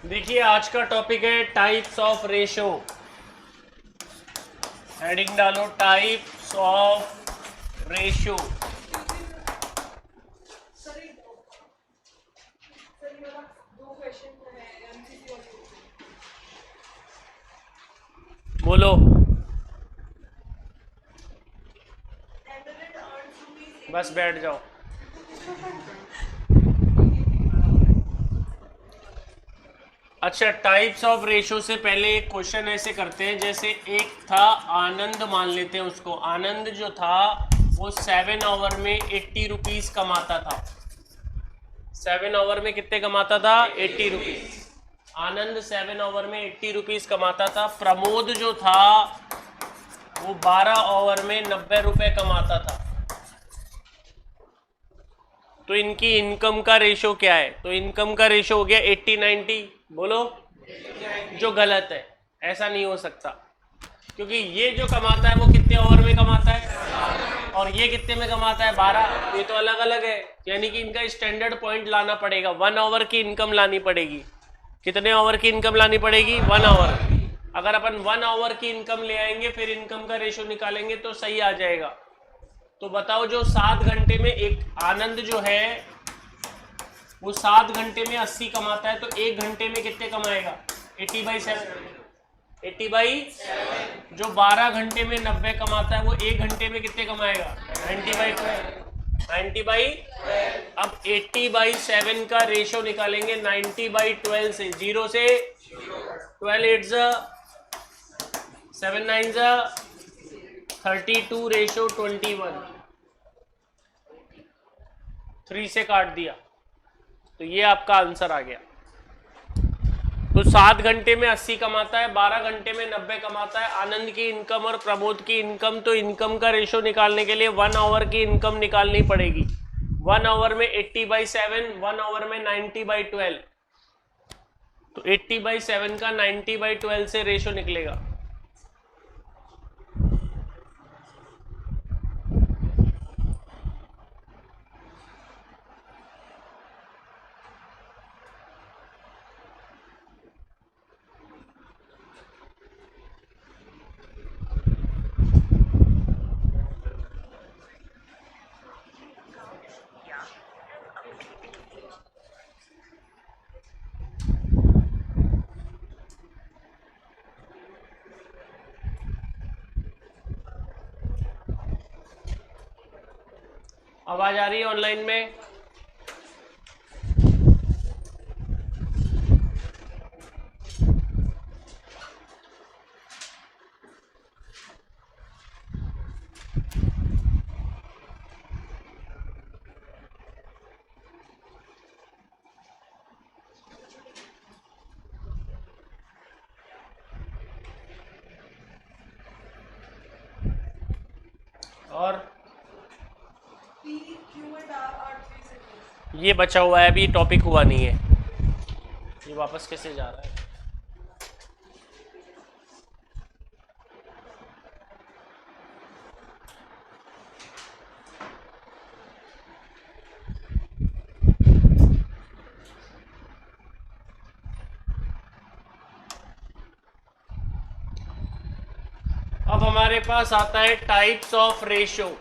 देखिए आज का टॉपिक है टाइप्स ऑफ रेशो। हेडिंग डालो टाइप्स ऑफ रेशो। बोलो। बस बैठ जाओ। अच्छा, टाइप्स ऑफ रेशो से पहले एक क्वेश्चन ऐसे करते हैं, जैसे एक था आनंद, मान लेते हैं उसको। आनंद जो था वो 7 आवर में 80 रुपीज कमाता था। 7 आवर में कितने कमाता था? 80 रुपीज। आनंद 7 आवर में 80 रुपीज कमाता था। प्रमोद जो था वो 12 आवर में 90 रुपए कमाता था। तो इनकी इनकम का रेशो क्या है? तो इनकम का रेशो हो गया 80-90। बोलो। जो गलत है, ऐसा नहीं हो सकता, क्योंकि ये जो कमाता है वो कितने ओवर में कमाता है और ये कितने में कमाता है? 12। ये तो अलग अलग है, यानी कि इनका स्टैंडर्ड पॉइंट लाना पड़ेगा। 1 आवर की इनकम लानी पड़ेगी। कितने आवर की इनकम लानी पड़ेगी? 1 आवर। अगर अपन 1 आवर की इनकम ले आएंगे फिर इनकम का रेशो निकालेंगे तो सही आ जाएगा। तो बताओ, जो 7 घंटे में एक आनंद जो है वो 7 घंटे में 80 कमाता है, तो 1 घंटे में कितने कमाएगा? 80/7। 80/7। जो 12 घंटे में 90 कमाता है वो 1 घंटे में कितने कमाएगा? 90/12। 90/12। अब 80/7 का रेशो निकालेंगे 90/12 से। 0 से 12 8 7 9 32 रेशो 21। 3 से काट दिया तो ये आपका आंसर आ गया। तो 7 घंटे में 80 कमाता है, 12 घंटे में 90 कमाता है। आनंद की इनकम और प्रमोद की इनकम, तो इनकम का रेशो निकालने के लिए 1 आवर की इनकम निकालनी पड़ेगी। 1 आवर में 80/7, 1 आवर में 90/12। तो 80/7 का 90/12 से रेशो निकलेगा। आवाज आ रही है ऑनलाइन में? और ये बचा हुआ है, अभी टॉपिक हुआ नहीं है। ये वापस कैसे जा रहा है? अब हमारे पास आता है types of ratio.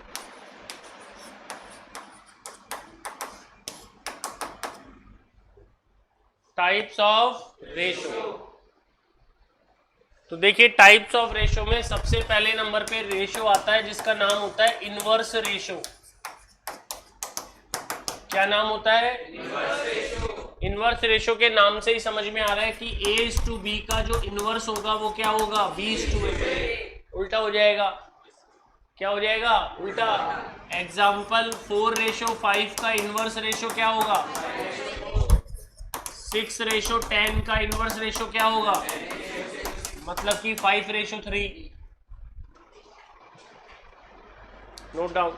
Types of ratio. तो देखिए, टाइप्स ऑफ रेशो में सबसे पहले नंबर पे रेशो आता है जिसका नाम होता है इनवर्स रेशो। क्या नाम होता है? इनवर्स रेशो के नाम से ही समझ में आ रहा है कि A/B का जो इनवर्स होगा वो क्या होगा? B/A। उल्टा हो जाएगा। क्या हो जाएगा? उल्टा। एग्जाम्पल 4/5 का इनवर्स रेशो क्या होगा? 6/10 का इनवर्स रेशो क्या होगा? मतलब कि 5/3। Note down.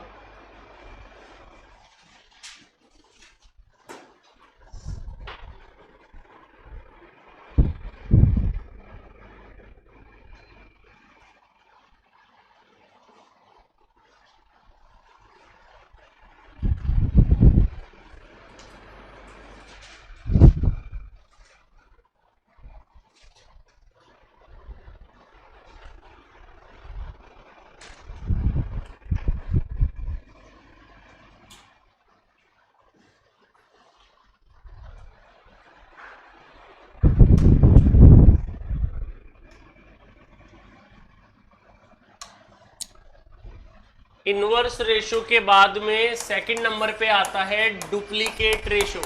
इनवर्स रेशो के बाद में सेकंड नंबर पे आता है डुप्लीकेट रेशो।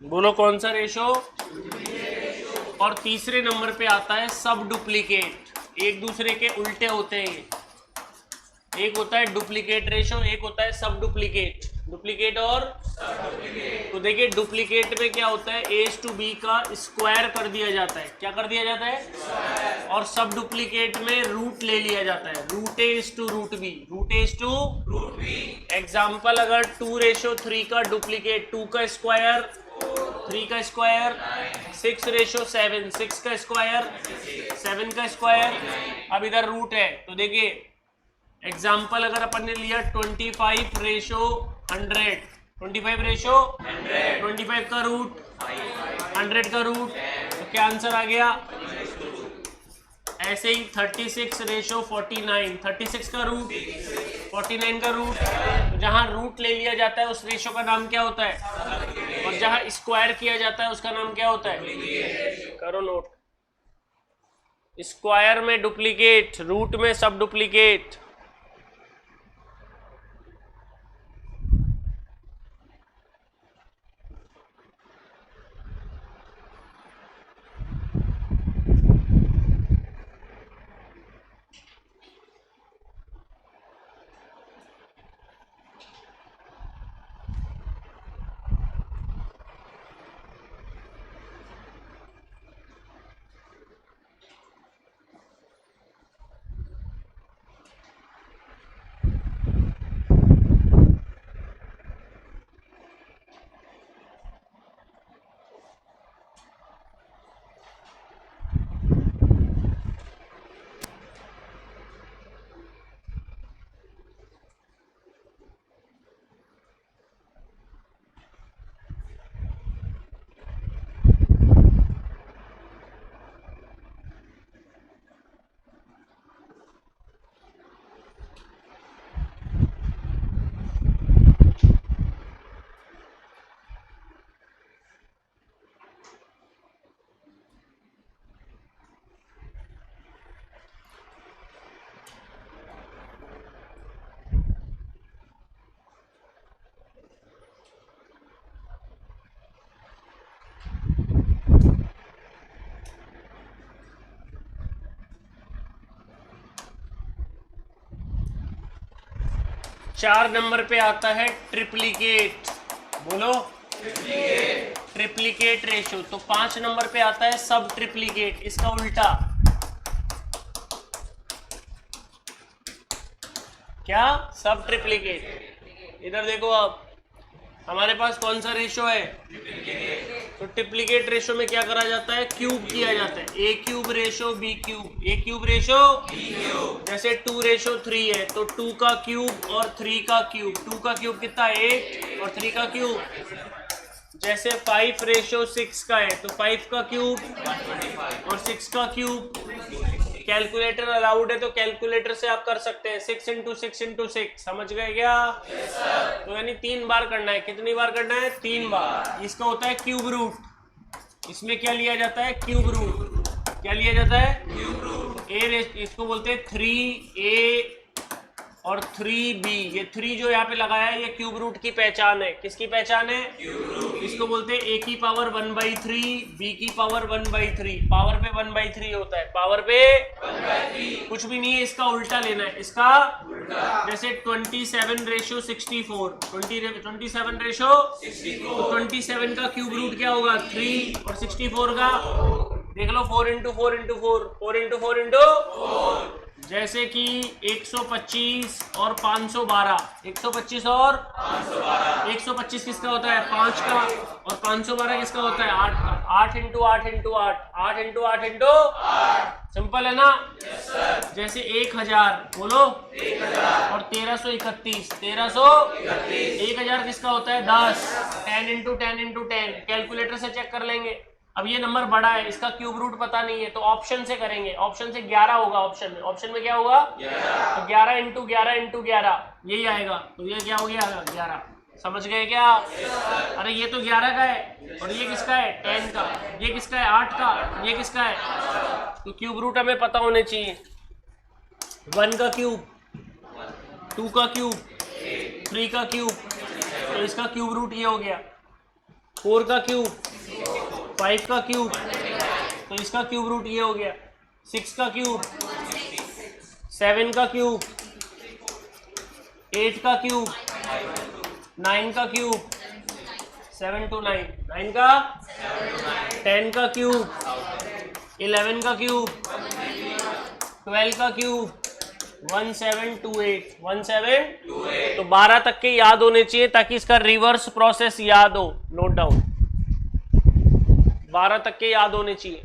बोलो कौन सा रेशो? और तीसरे नंबर पे आता है सब डुप्लीकेट। एक दूसरे के उल्टे होते हैं, एक होता है डुप्लीकेट रेशो, एक होता है सब डुप्लीकेट। डुप्लीकेट और तो देखिए डुप्लीकेट में क्या होता है, a/b का स्क्वायर कर दिया जाता है। क्या कर दिया जाता है? और सब डुप्लीकेट में रूट ले लिया जाता है, √a/√b, √a/√b। एग्जाम्पल, अगर 2/3 का डुप्लीकेट 2 का स्क्वायर 3 का स्क्वायर, 6/7 6 का स्क्वायर 7 का स्क्वायर। अब इधर रूट है तो देखिए एग्जाम्पल अगर अपन ने लिया 25/100, 25 का रूट 100 का रूट, तो क्या आंसर आ गया? ऐसे ही 36/49, 36 का रूट 49 का रूट। तो जहां रूट ले लिया जाता है उस रेशो का नाम क्या होता है? और जहां स्क्वायर किया जाता है उसका नाम क्या होता है? करो नोट। स्क्वायर में डुप्लीकेट, रूट में सब डुप्लीकेट। चार नंबर पे आता है ट्रिप्लीकेट। बोलो ट्रिप्लीकेट रेशो। तो 5 नंबर पे आता है सब ट्रिप्लीकेट, इसका उल्टा क्या? सब ट्रिप्लीकेट। इधर देखो आप, हमारे पास कौन सा रेशो है? तो ट्रिप्लीकेट रेशो में क्या करा जाता है? क्यूब किया जाता है। a³ ratio b³, a³ ratio b³। जैसे 2/3 है तो 2 का क्यूब और 3 का क्यूब। 2 का क्यूब कितना? 8 और 3 का क्यूब। जैसे 5/6 का है तो 5 का क्यूब और 6 का क्यूब। कैलकुलेटर अलाउड है तो कैलकुलेटर से आप कर सकते हैं 6 × 6 × 6। समझ गए क्या? तो यानी 3 बार करना है। कितनी बार करना है? 3 बार। इसका होता है क्यूब रूट। इसमें क्या लिया जाता है? Cube root. क्या लिया जाता है? Cube root. इसको बोलते हैं 3a और 3b। ये 3 जो यहाँ पे लगाया है ये क्यूब रूट की पहचान है। किसकी पहचान है? Cube root. इसको बोलते हैं a की पावर 1/3, b की पावर 1/3। पावर पे 1/3 होता है, पावर पे 1/3। कुछ भी नहीं है, इसका उल्टा लेना है। इसका उल्टा। जैसे 27/64, 27/64। तो 27 का क्यूब रूट क्या होगा? 3 और 64 का देख लो 4 × 4 × 4, 4 × 4 × 4। जैसे कि 125 और 512, 125 और 512। 125 किसका होता है? 5 का। और 512 किसका होता है? 8 का। 8 × 8 × 8, 8 × 8 × 8। सिंपल है ना? Yes sir. जैसे 1000, बोलो 1000 और 1331, 1331। 1000 किसका होता है? 10। 10 × 10 × 10। कैलकुलेटर से चेक कर लेंगे। अब ये नंबर बड़ा है, इसका क्यूब रूट पता नहीं है तो ऑप्शन से करेंगे। ऑप्शन से 11 होगा। ऑप्शन में क्या होगा? 11। तो 11 × 11 × 11 यही आएगा। तो ये क्या हो गया? 11। समझ गए क्या? अरे ये तो 11 का है और ये किसका है? 10 का। ये किसका है? 8 का। ये किसका है? तो क्यूब रूट हमें पता होने चाहिए। 1 का क्यूब, 2 का क्यूब, 3 का क्यूब, तो इसका क्यूब रूट ये हो गया। 4 का क्यूब, 5 का क्यूब, तो इसका क्यूब रूट ये हो गया। 6 का क्यूब, 7 का क्यूब, 8 का क्यूब, 9 का क्यूब, 7 to 9, 9 का, 10 का क्यूब, 11 का क्यूब, 12 का क्यूब, 1728, 1728, तो 12 तक के याद होने चाहिए ताकि इसका रिवर्स प्रोसेस याद हो। नोट डाउन, 12 तक के याद होने चाहिए।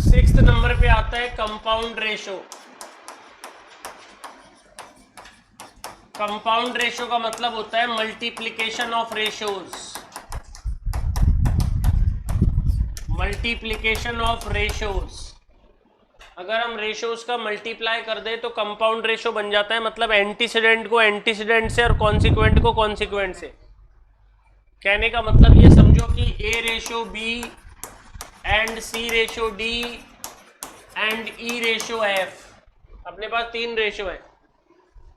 सिक्स्थ नंबर पे आता है कंपाउंड रेशो। कंपाउंड रेशो का मतलब होता है multiplication of ratios. Multiplication of ratios, अगर हम रेशोज का मल्टीप्लाई कर दें तो कंपाउंड रेशो बन जाता है। मतलब एंटीसीडेंट को एंटीसीडेंट से और कॉन्सिक्वेंट को कॉन्सिक्वेंट से। कहने का मतलब ये समझो कि A ratio B and C ratio D and E ratio F, अपने पास 3 रेशो है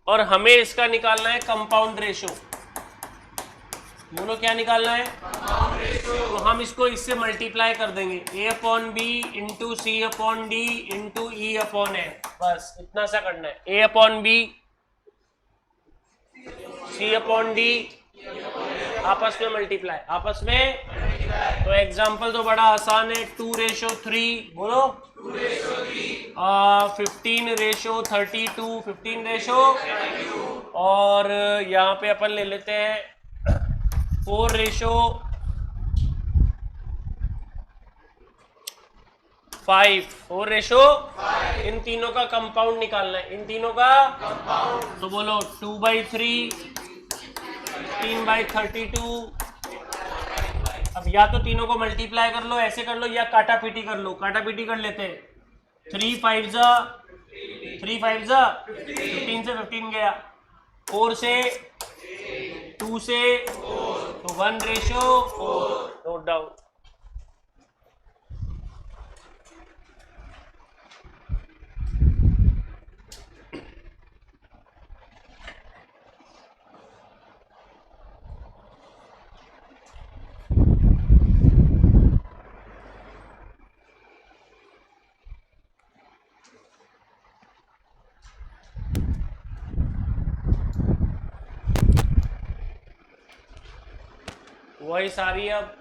और हमें इसका निकालना है कंपाउंड रेशो। बोलो क्या निकालना है? Compound ratio. तो हम इसको इससे मल्टीप्लाई कर देंगे, A upon B into C upon D into E upon F. बस इतना सा करना है। A upon B, C upon D, आपस में मल्टीप्लाई, आपस में। तो एग्जाम्पल तो बड़ा आसान है, 2:3, बोलो 2:3, 15:32, 15:32, और यहाँ पे अपन ले लेते हैं 4:4, 5, 4:5। इन तीनों का कंपाउंड निकालना है, इन तीनों का कंपाउंड। तो बोलो 2/3, 15/32। अब या तो तीनों को मल्टीप्लाई कर लो, ऐसे कर लो, या काटा पीटी कर लो। काटा पीटी कर लेते हैं। 3 5 जा 15 से 15 गया, 4 से 2 से, तो 1:4। Note down. वही सारी अब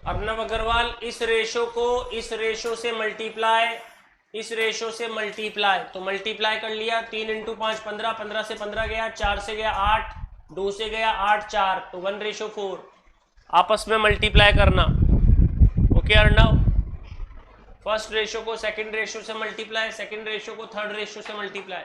अर्नव अग्रवाल, इस रेशो को इस रेशो से मल्टीप्लाई, इस रेशो से मल्टीप्लाई, तो मल्टीप्लाई कर लिया। 3 × 5 15, 15 से 15 गया, 4 से गया 8, 2 से गया 8, 4, तो 1:4। आपस में मल्टीप्लाई करना। ओके अर्नव, फर्स्ट रेशो को सेकंड रेशो से मल्टीप्लाई, सेकंड रेशो को थर्ड रेशो से मल्टीप्लाई।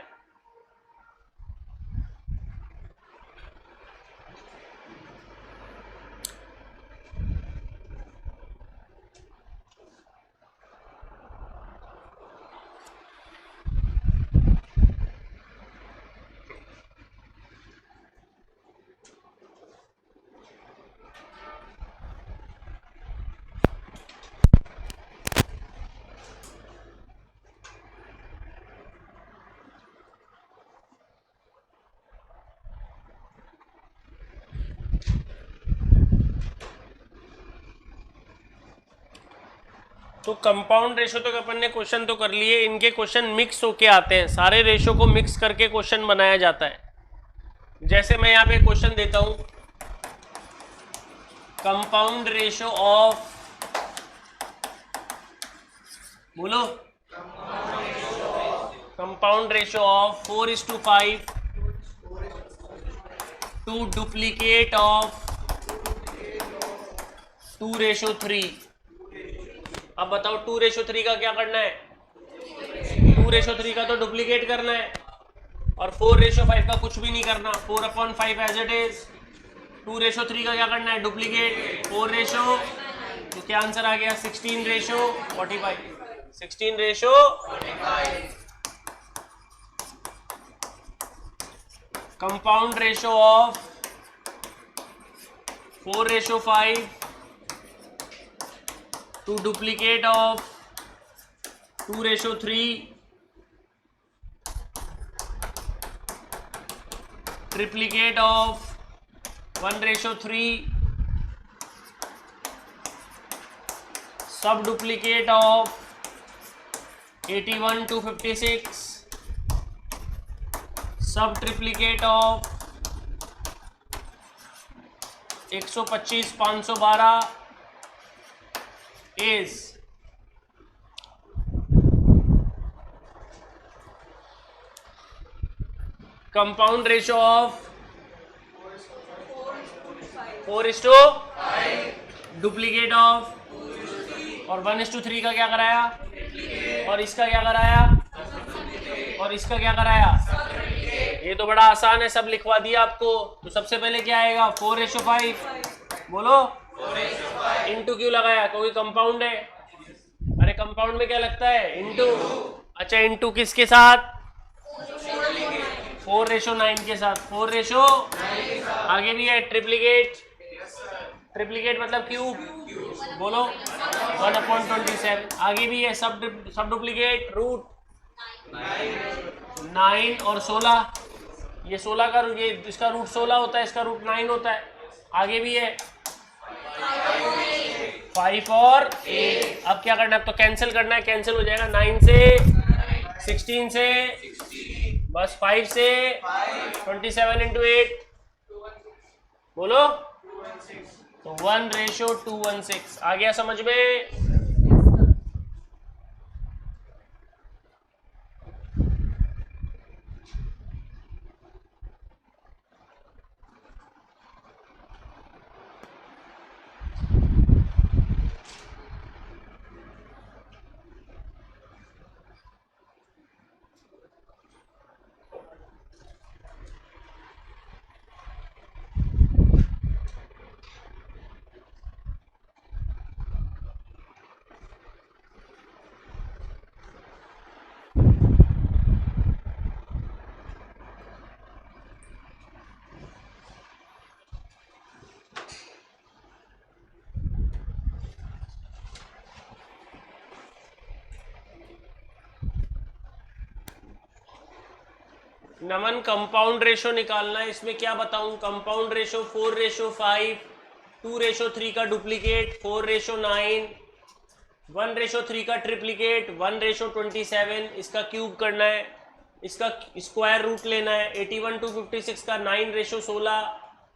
तो कंपाउंड रेशो तो अपन ने क्वेश्चन तो कर लिए, इनके क्वेश्चन मिक्स होके आते हैं। सारे रेशो को मिक्स करके क्वेश्चन बनाया जाता है। जैसे मैं यहाँ पे क्वेश्चन देता हूं, कंपाउंड रेशो ऑफ, बोलो, compound ratio of 4:5 to duplicate of 2:3। अब बताओ 2:3 का क्या करना है? 2:3 का तो डुप्लीकेट करना है, और 4:5 का कुछ भी नहीं करना। 4/5 एज इट इज। 2:3 का क्या करना है? डुप्लीकेट 4 तो क्या आंसर आ गया? 16:45। 16:45। Compound ratio of 4:5 to duplicate of 2:3, triplicate of 1:3, sub duplicate of 81 to 56, sub triplicate of 125 512 is compound ratio of 4:5, duplicate of, और 1:3 का क्या कराया, और इसका क्या कराया, और इसका क्या कराया। ये तो बड़ा आसान है, सब लिखवा दिया आपको। तो सबसे पहले क्या आएगा? 4:5। बोलो, इंटू क्यों लगाया? कोई कंपाउंड है? अरे कंपाउंड में क्या लगता है? इंटू। अच्छा, इंटू किसके साथ? 4:9 के साथ। 4:9। आगे भी है ट्रिप्लीकेट। ट्रिप्लीकेट मतलब क्यूब। बोलो, 1/27। आगे भी है सब डुप्लीकेट, रूट 9 और 16। ये 16 का, ये इसका रूट 16 होता है, इसका रूट 9 होता है। आगे भी है 5 और 8। अब क्या करना है? अब तो कैंसिल करना है, कैंसिल हो जाएगा। 9 से 16 से, बस 5 से 27 × 8। बोलो, तो 1:216 आ गया समझ में? नमन कंपाउंड रेशो निकालना है, इसमें क्या बताऊं? कंपाउंड रेशो 4:5, 2:3 का डुप्लीकेट, 4:9, 1:3 का ट्रिप्लीकेट, 1:27, इसका क्यूब करना है, इसका स्क्वायर रूट लेना है, 81 to 56 का 9:16,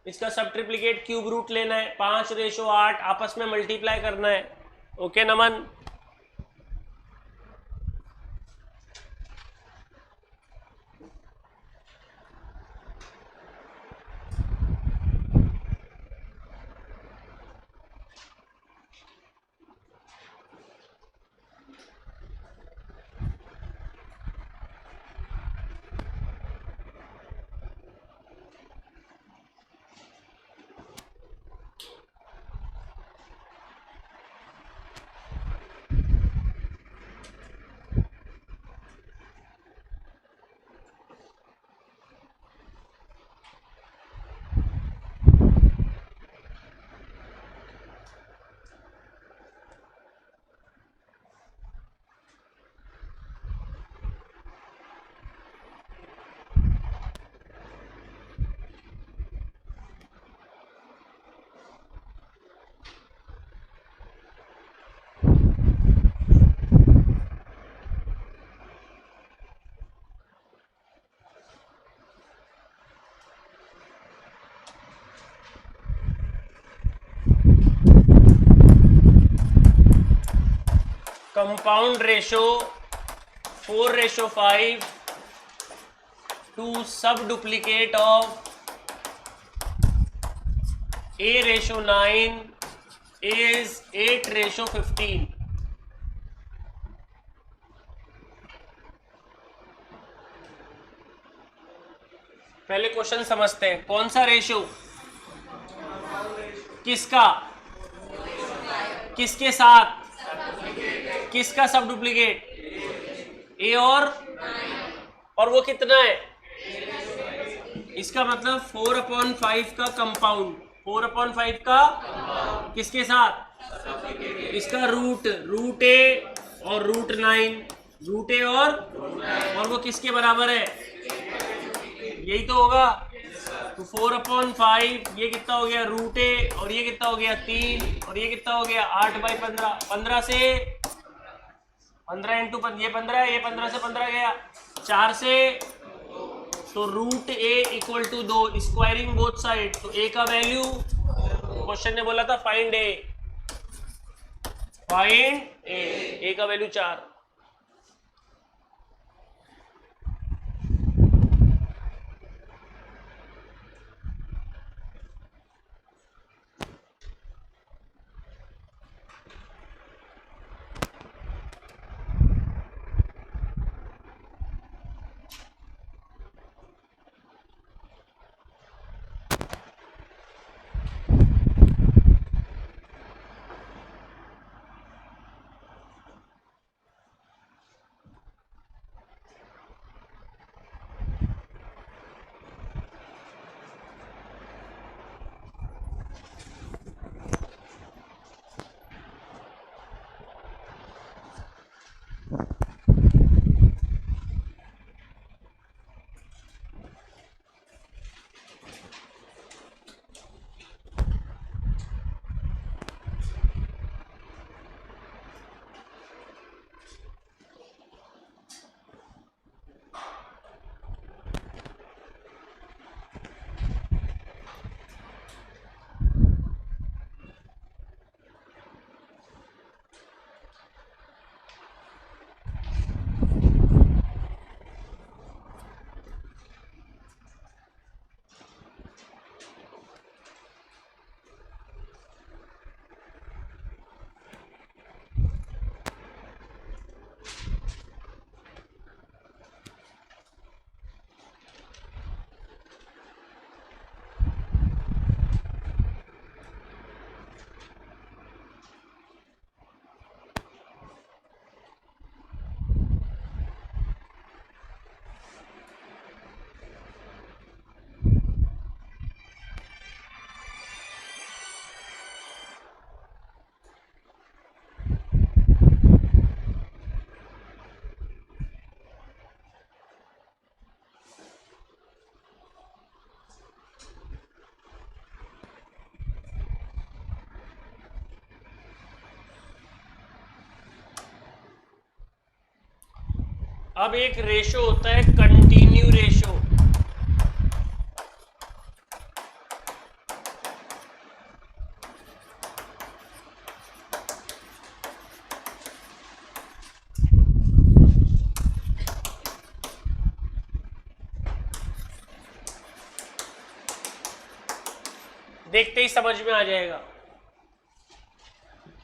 इसका सब ट्रिप्लीकेट क्यूब रूट लेना है, 5:8 आपस में मल्टीप्लाई करना है। Okay Naman? Compound ratio 4:5 to सब डुप्लीकेट ऑफ A:9 is 8:15। पहले क्वेश्चन समझते हैं। कौन सा रेशो? किसका? किसके साथ? किसका सब डुप्लीकेट? ए और वो कितना है? इसका मतलब 4/5 का कंपाउंड, 4/5 का किसके साथ? इसका रूट ए और रूट 9, रूट ए और वो किसके बराबर है? यही तो होगा। तो 4/5 ये कितना हो गया? रूट ए, और ये कितना हो गया? 3, और ये कितना हो गया? 8/15। 15 से 15 इंटू ये 15 है, ये 15 से 15 गया, 4 से, तो root a equal to 2, squaring both side. तो ए का वैल्यू, क्वेश्चन ने बोला था फाइंड ए, ए का वैल्यू 4। अब एक रेशो होता है कंटिन्यू रेशो। देखते ही समझ में आ जाएगा।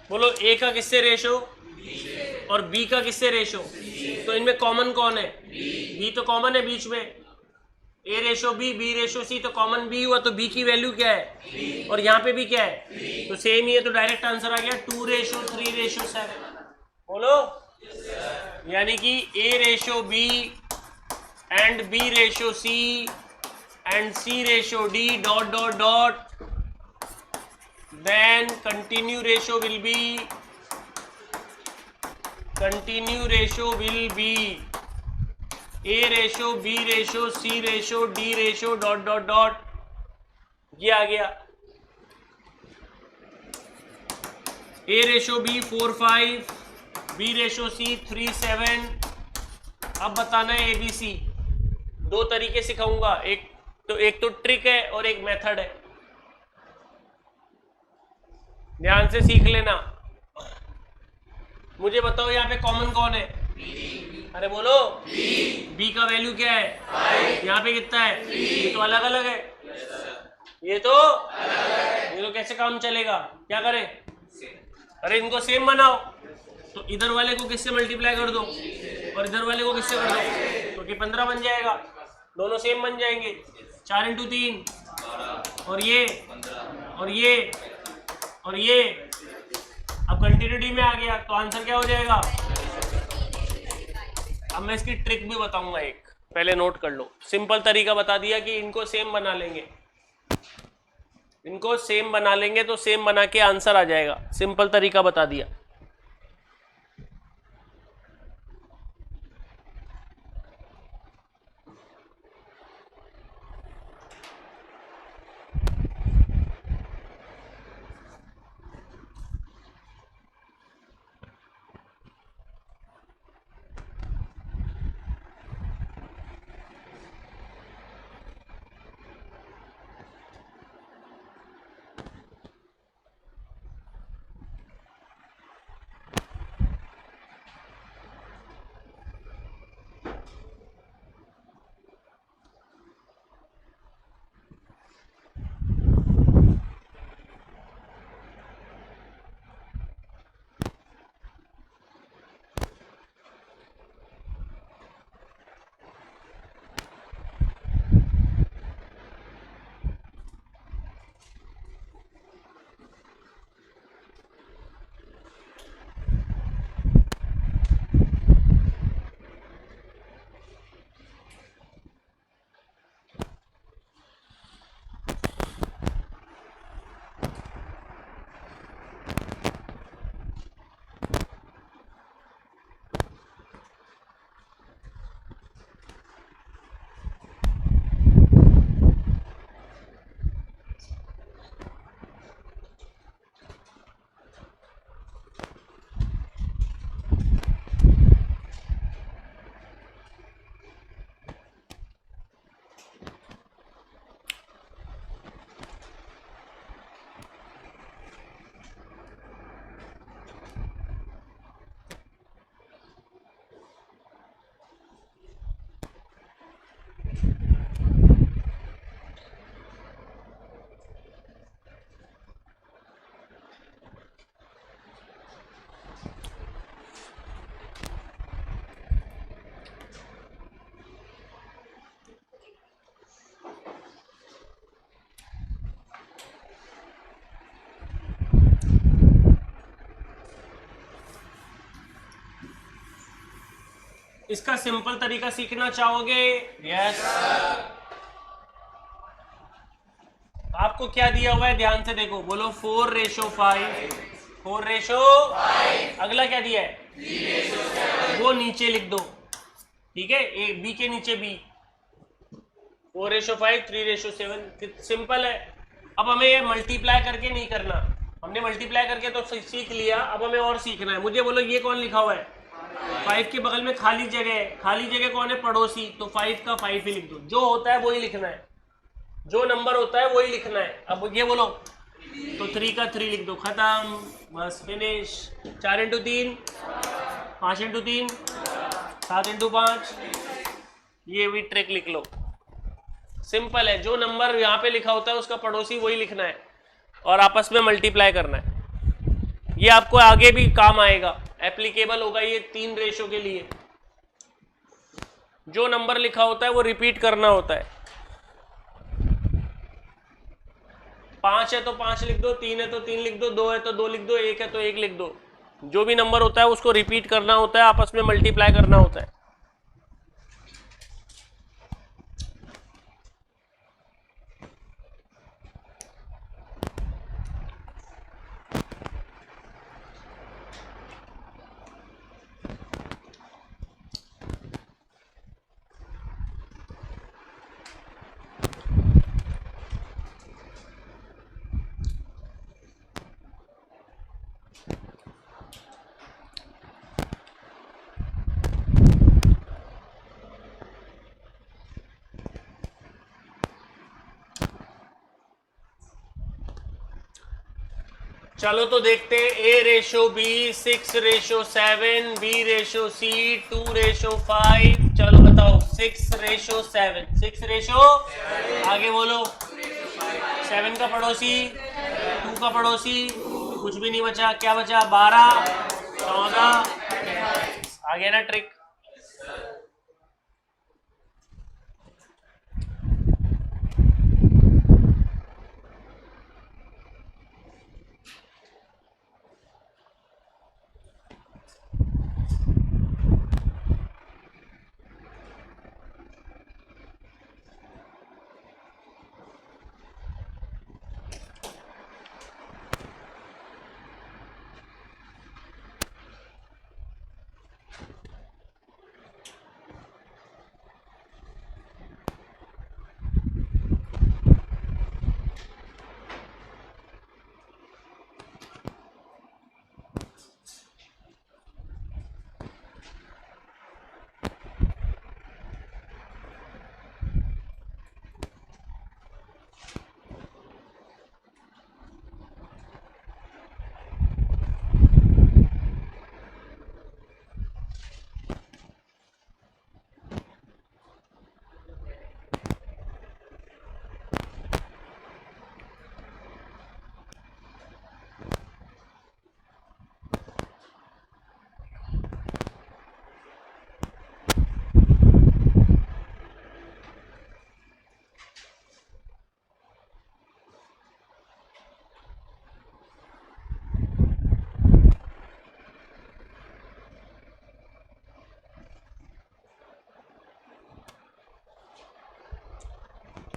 बोलो ए का किससे रेशो और बी का किससे रेशो? तो इनमें कॉमन कौन है? बी तो कॉमन है बीच में। ए रेशो बी, बी रेशो सी, तो कॉमन बी हुआ, तो बी की वैल्यू क्या है? और यहाँ पे भी क्या है? तो सेम ही है, तो डायरेक्ट आंसर आ गया 2:3:7। बोलो यानी कि A ratio B and B ratio C and C ratio D dot dot dot, then continue ratio will be A ratio B ratio C ratio D ratio dot dot dot, ये आ गया। A ratio B 4:5, B ratio C 3:7। अब बताना है ABC। दो तरीके सिखाऊंगा, एक तो ट्रिक है और एक मेथड है, ध्यान से सीख लेना। मुझे बताओ यहाँ पे कॉमन कौन है? अरे बोलो B का वैल्यू क्या है? यहाँ पे कितना है? ये तो अलग अलग है, ये तो कैसे काम चलेगा? क्या करें? अरे इनको सेम बनाओ, तो इधर वाले को किससे मल्टीप्लाई कर दो और इधर वाले को किससे कर दो, तो 15 बन जाएगा, दोनों सेम बन जाएंगे। 4 × 3 और ये और ये और ये, अब कंटिन्यूटी में आ गया, तो आंसर क्या हो जाएगा? अब मैं इसकी ट्रिक भी बताऊंगा एक, पहले नोट कर लो। सिंपल तरीका बता दिया कि इनको सेम बना लेंगे, इनको सेम बना लेंगे तो सेम बना के आंसर आ जाएगा। सिंपल तरीका बता दिया। इसका सिंपल तरीका सीखना चाहोगे? यस। आपको क्या दिया हुआ है ध्यान से देखो, बोलो 4:5, 4:5। अगला क्या दिया है? वो नीचे लिख दो, ठीक है, ए बी के नीचे बी। 4:5, 3:7, सिंपल है। अब हमें ये मल्टीप्लाई करके नहीं करना, हमने मल्टीप्लाई करके तो सीख लिया, अब हमें और सीखना है। मुझे बोलो ये कौन लिखा हुआ है? 5 के बगल में खाली जगह है, खाली जगह कौन है? पड़ोसी, तो 5 का 5 ही लिख दो, जो होता है वही लिखना है, जो नंबर होता है वही लिखना है। अब ये बोलो, तो 3 का 3 लिख दो, खत्म, बस फिनिश। 4 इंटू 3, 5 इंटू 3, 7 इंटू 5, ये भी ट्रिक लिख लो, सिंपल है। जो नंबर यहाँ पे लिखा होता है उसका पड़ोसी वही लिखना है और आपस में मल्टीप्लाई करना है। ये आपको आगे भी काम आएगा, एप्लीकेबल होगा ये 3 रेशो के लिए। जो नंबर लिखा होता है वो रिपीट करना होता है। 5 है तो 5 लिख दो, 3 है तो 3 लिख दो, 2 है तो 2 लिख दो, 1 है तो 1 लिख दो। जो भी नंबर होता है उसको रिपीट करना होता है, आपस में मल्टीप्लाई करना होता है। चलो तो देखते हैं, A ratio B, 6 ratio 7, B ratio C, 2 ratio 5। चलो बताओ, 6 रेशो 7, 6 रेशो, आगे बोलो, 7 का पड़ोसी, 2 का पड़ोसी, कुछ भी नहीं बचा, क्या बचा? 12, 14, आगे ना ट्रिक।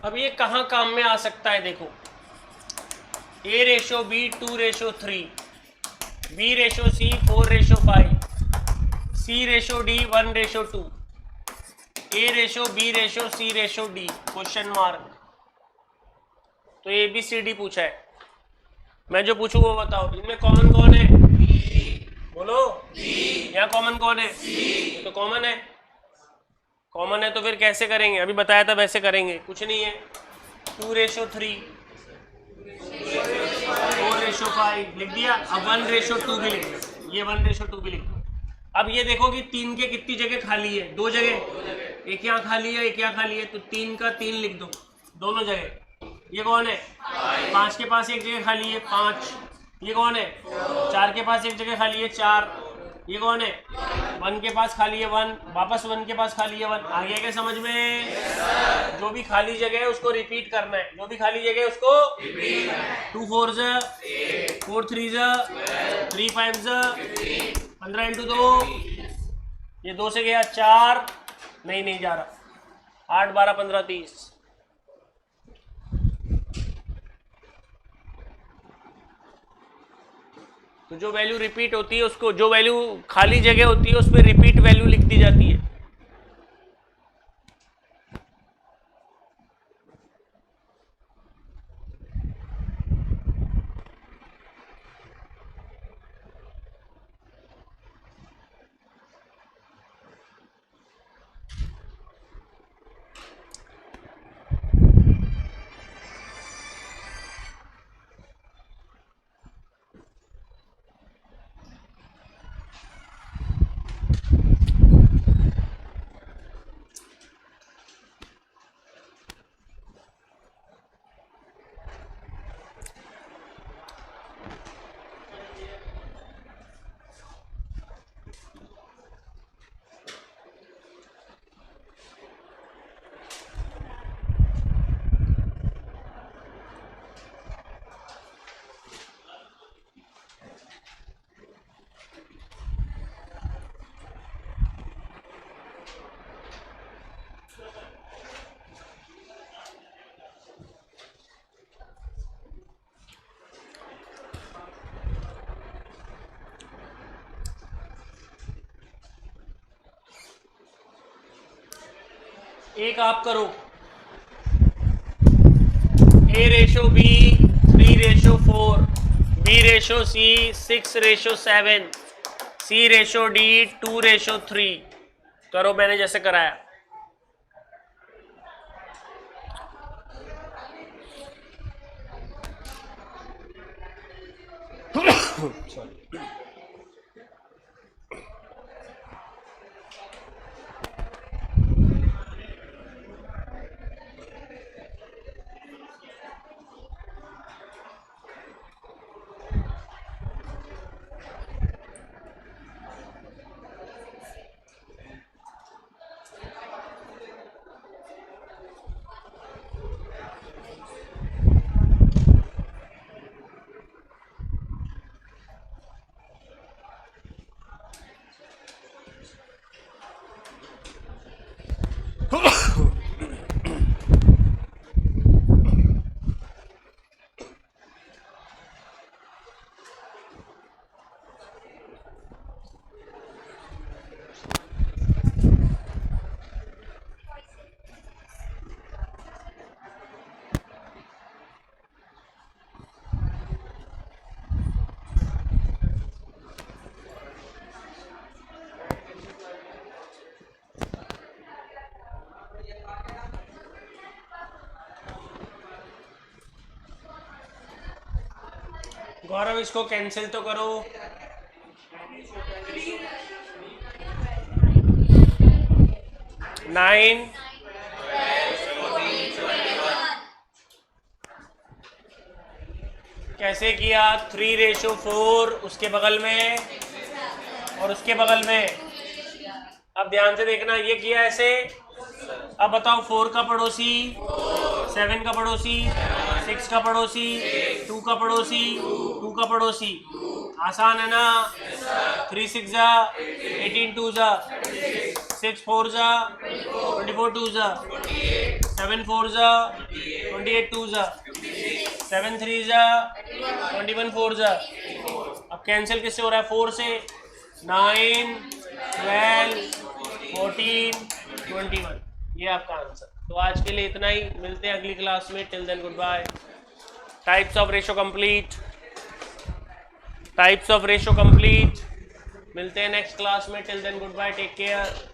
अब ये कहाँ काम में आ सकता है? देखो, A ratio B, 2 ratio 3, B ratio C, 4 ratio 5, C ratio D, 1 ratio 2, A ratio B ratio C ratio D, question mark. तो ABCD पूछा है, मैं जो पूछू वो बताओ। इनमें कॉमन कौन है? बोलो, यहाँ कॉमन कौन है? तो कॉमन है, कॉमन है तो फिर कैसे करेंगे? अभी बताया था वैसे करेंगे, कुछ नहीं है। 2 रेशो 3, 4 रेशो 5 लिख दिया। अब 1 रेशो 2 भी लिख दो, ये 1 रेशो 2 भी लिख दो। अब ये देखो कि 3 के कितनी जगह खाली है? 2 जगह, एक यहाँ खाली है, एक यहाँ खाली है, तो 3 का 3 लिख दो दोनों जगह। ये कौन है? 5 के पास एक जगह खाली है, 5। ये कौन है? 4 के पास एक जगह खाली है, 4। ये कौन है? 1 के पास खाली है, 1। वापस 1 के पास खाली है, 1। आ गया क्या समझ में? जो भी खाली जगह है उसको रिपीट करना है, जो भी खाली जगह है उसको 2 4 4 3 3 5 15 इंटू 2, ये 2 से गया 4, नहीं जा रहा, 8 12 15 30। तो जो वैल्यू रिपीट होती है उसको, जो वैल्यू खाली जगह होती है उसमें रिपीट वैल्यू लिख दी जाती है। एक आप करो, A/B 3/4, B/C 6/7, C/D 2/3। करो मैंने जैसे कराया। गौरव इसको कैंसिल तो करो। नाइन, कैसे किया? 3/4, उसके बगल में और उसके बगल में। अब ध्यान से देखना, ये किया ऐसे। अब बताओ 4 का पड़ोसी, 7 का पड़ोसी, 6 का पड़ोसी, 2 का पड़ोसी, 2 का पड़ोसी। आसान है ना? 3 6 जा 18, 2 जा 6 4 जा 24, 2 जा 7 4 जा 28, 2 जा 7 3 जा 21, 4 जा। अब कैंसिल किससे हो रहा है? 4 से। 9 12 14 21, ये आपका आंसर। तो आज के लिए इतना ही, मिलते हैं अगली क्लास में। Till then good bye. Types of ratio complete, types of ratio complete. मिलते हैं नेक्स्ट क्लास में। Till then good bye, take care.